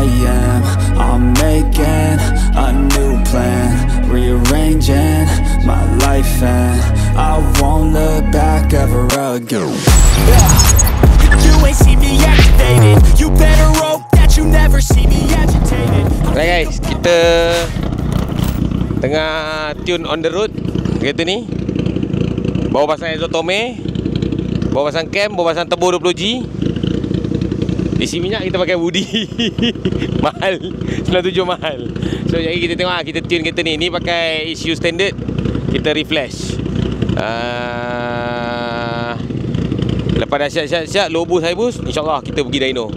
I am. I'm making a new plan, rearranging my life, and I won't look back ever again. You ain't see me activated. You better hope that you never see me agitated. Right guys, kita tengah tune on the road kereta ni. Bawa pasang exotome, bawa pasang cam, bawa pasang turbo 20G. Isi minyak kita pakai Woody. Mahal, 97 mahal. So jadi kita tengok kita tune kereta ni. Ni pakai issue standard. Kita reflash. Lepas dah siap-siap low boost high boost, InsyaAllah kita pergi dyno.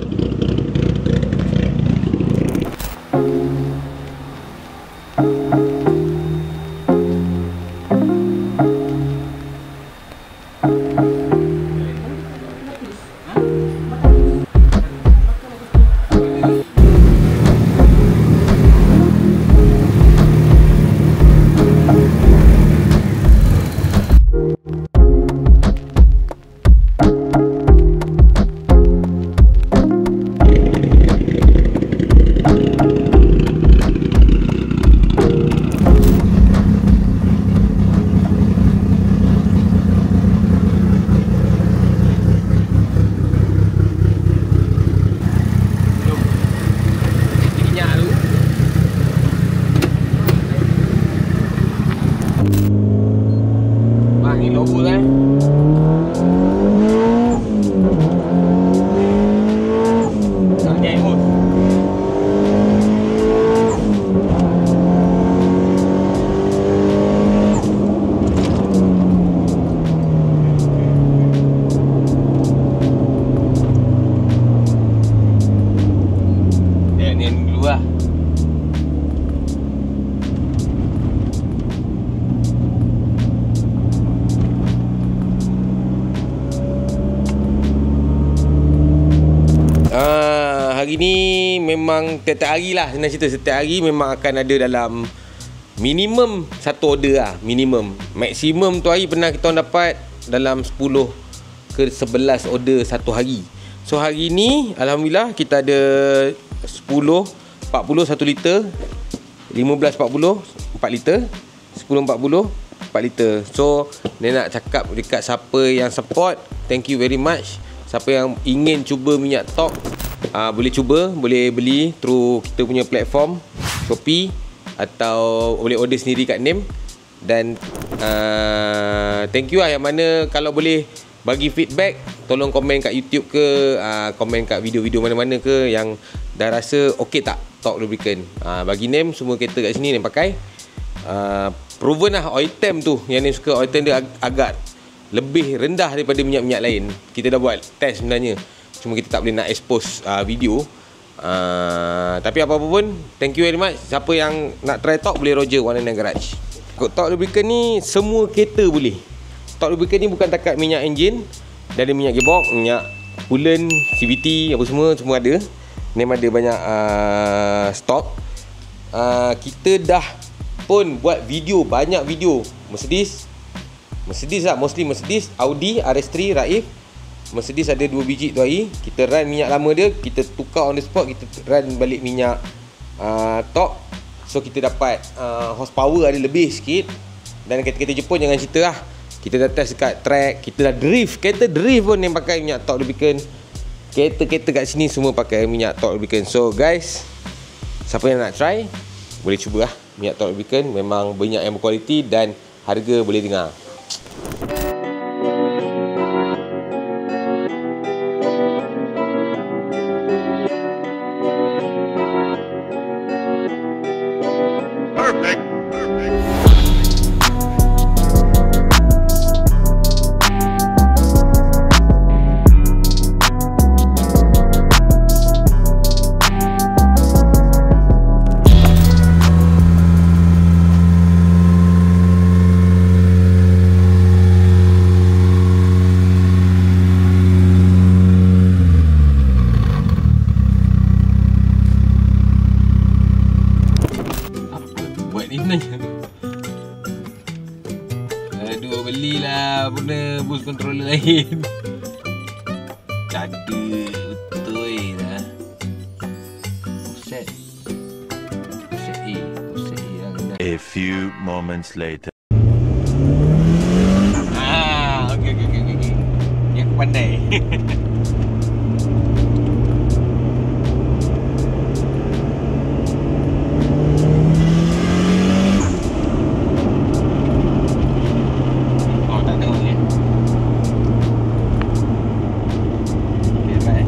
Hari ni memang setiap hari lah, senang cerita, setiap hari memang akan ada dalam minimum satu order lah, minimum. Maksimum tu hari pernah kita orang dapat dalam 10 ke 11 order satu hari. So hari ni Alhamdulillah kita ada 10, 40 1 liter, 15 40 4 liter, 10 40 4 liter. So ni nak cakap dekat siapa yang support, thank you very much. Siapa yang ingin cuba minyak tok, boleh cuba, boleh beli through kita punya platform Shopee atau boleh order sendiri kat NAME. Dan thank you lah yang mana kalau boleh bagi feedback, tolong komen kat YouTube ke, komen kat video-video mana-mana ke yang dah rasa okey tak tok lubricant. Bagi NAME semua kereta kat sini NAME pakai. Proven lah oil temp tu, yang NAME suka oil temp dia agak lebih rendah daripada minyak-minyak lain. Kita dah buat test sebenarnya, cuma kita tak boleh nak expose video. Tapi apa-apa pun, thank you very much. Siapa yang nak try tok boleh Roger 199 Garage. Tok lubricant ni semua kereta boleh. Tok lubricant ni bukan takat minyak enjin, dia ada minyak gearbox, minyak coolant, CVT, apa semua ada. NAME ada banyak stok. Kita dah pun buat video, banyak video Mercedes lah, mostly Mercedes, Audi, RS3, Raif. Mercedes ada 2 biji tu hari. Kita run minyak lama dia, kita tukar on the spot, kita run balik minyak tok. So kita dapat horsepower ada lebih sikit. Dan kereta-kereta Jepun jangan cerita lah. Kita dah test dekat track, kita dah drift. Kereta drift pun yang pakai minyak tok lubricant. Kereta-kereta kat sini semua pakai minyak tok lubricant. So guys, siapa yang nak try, boleh cuba lah minyak tok lubricant. Memang banyak yang berkualiti dan harga boleh dengar. Aduh, belilah guna boost controller lain. Cada betul lah. Offset A lah. A few moments later. Okay. Ni aku pandai. Oh, tak ada ni. Okay, baik.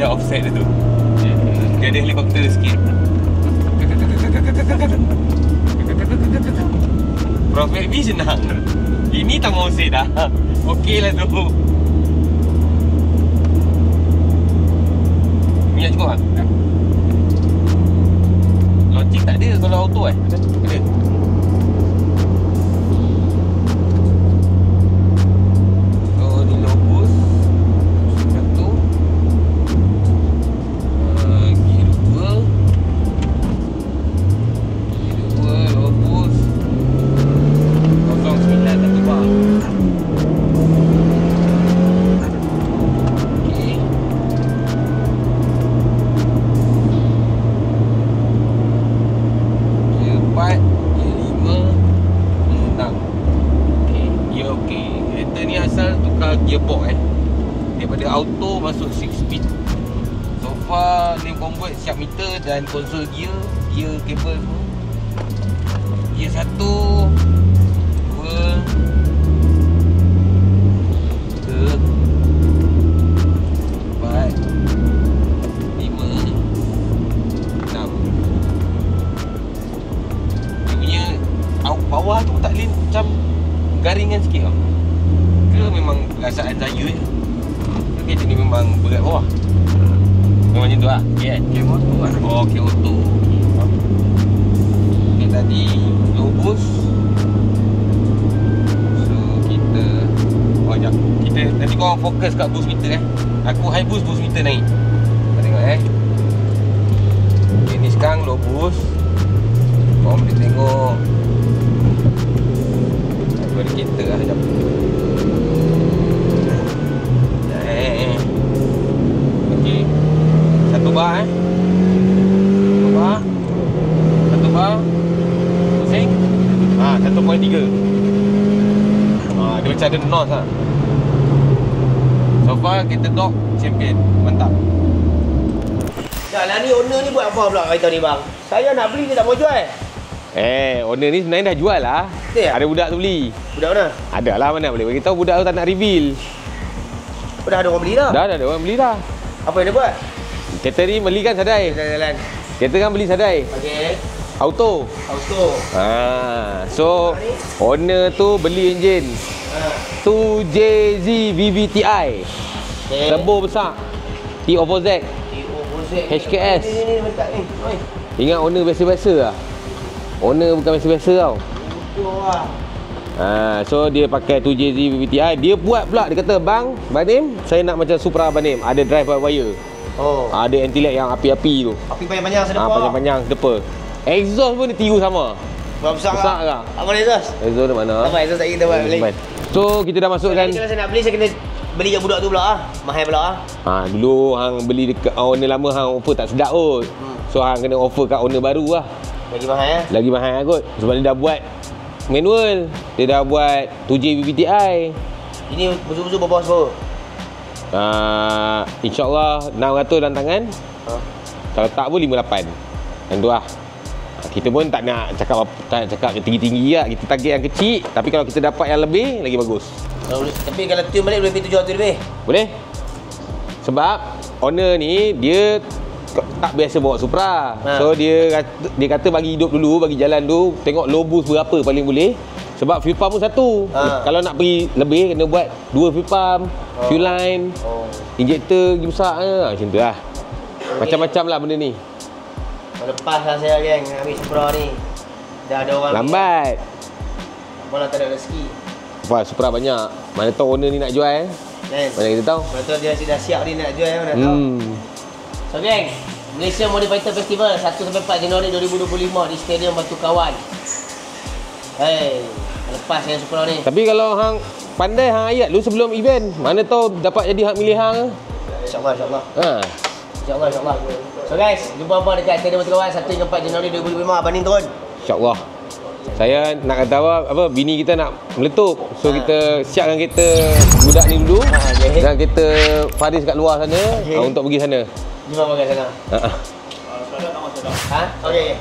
Offset dia tu. Dia ada helikopter sikit. Profit V senang. Ini tak mau set dah. Okey lah tu. Minyak cukup tak? Tak. Launching tak ada kalau auto Ada. Gearbox daripada auto masuk 6 speed. So far ni convert siap meter dan konsol gear kabel semua. Gear 1 2 3 4 5 6. Dia punya bawah tu tak lain macam garingan sikit tau. Ke memang perasaan saya je. Kereta ni memang berat bawah. Memang macam tu lah. Okay kan? Cam auto kan? Oh, cam auto. Okay, tadi low boost. So, kita sekejap. Nanti korang fokus kat boost meter Aku high boost meter naik. Kau tengok Okay, ni sekarang low boost. Korang boleh tengok. Aku ada kereta lah sekejap. Okey. Satu bar Satu bar. Pusing. 1.3. Dia macam ada nos lah. So far kita dog champion. Mantap. Dah lah ni owner ni buat apa pula kereta ni bang? Saya nak beli dia tak mau jual. Owner ni sebenarnya dah jual lah. Ada budak tu beli. Budak mana? Ada lah, mana boleh bagi tahu, budak tu tak nak reveal. Dah ada orang beli dah? Dah ada orang beli dah. Apa yang dia buat? Kereta ni beli kan sadai. Jalan-jalan. Kereta kan beli sadai. Okey. Auto. So owner tu beli enjin 2JZ VVTi. Turbo besar. T-Ovo-Z. HKS. Ni letak ni. Ingat owner biasa-biasa lah. Owner bukan biasa-biasa tau. So dia pakai 2JZ VVTi. Dia buat pula, dia kata, Bang Banim, saya nak macam Supra Banim. Ada drive by wire. Ada anti-lag yang api-api tu. Api panjang-panjang sedepa. Panjang-panjang sedepa. Exhaust pun dia tiru sama. Besar tak? Apa exhaust? Exhaust di mana? Sama exhaust kita buat beli. So kita dah masukkan. Kalau saya nak beli, saya kena beli kat budak tu pula mahal pula dulu hang beli dekat owner lama, hang offer tak sedap kot. So hang kena offer kat owner baru lah. Lagi mahal Lagi mahal kot. Sebab dia dah buat manual. Dia dah buat 2J VVTi. Ini betul-betul berapa horsepower? InsyaAllah 600 dalam tangan. Kalau tak pun 58. Yang tu lah. Kita pun tak nak cakap tinggi-tinggi lah. Kita target yang kecil. Tapi kalau kita dapat yang lebih, lagi bagus. Tapi kalau tune balik boleh pergi 700 lebih? Boleh. Sebab owner ni dia tak biasa bawa Supra. So dia kata bagi hidup dulu, bagi jalan dulu, tengok low boost berapa paling boleh. Sebab fuel pump pun satu. Kalau nak pergi lebih kena buat 2 fuel pump, fuel line, injektor pergi besar macam tu lah. Macam-macam lah benda ni. Lepas lah saya geng ambil Supra ni. Dah ada orang lambat. Mana tak ada rezeki. Wah, Supra banyak. Mana tahu owner ni nak jual Mana kita tahu. Mana tahu dia dah siap ni nak jual mana tahu. So geng, Malaysia Model Fighter Festival 1-4 Januari 2025 di Stadium Batu Kawan. Lepas yang Supra ni. Tapi kalau hang pandai hang ayat dulu sebelum event, mana tahu dapat jadi hak milih hang. InsyaAllah. InsyaAllah. So guys, jumpa apa dekat Stadium Batu Kawan 1-4 Januari 2025. Abang Nin turun. InsyaAllah. Saya nak kata apa, bini kita nak meletup. So kita siapkan kereta budak ni dulu. Dan kereta Faris kat luar sana untuk pergi sana. Jumpa apa kat sana. Okey.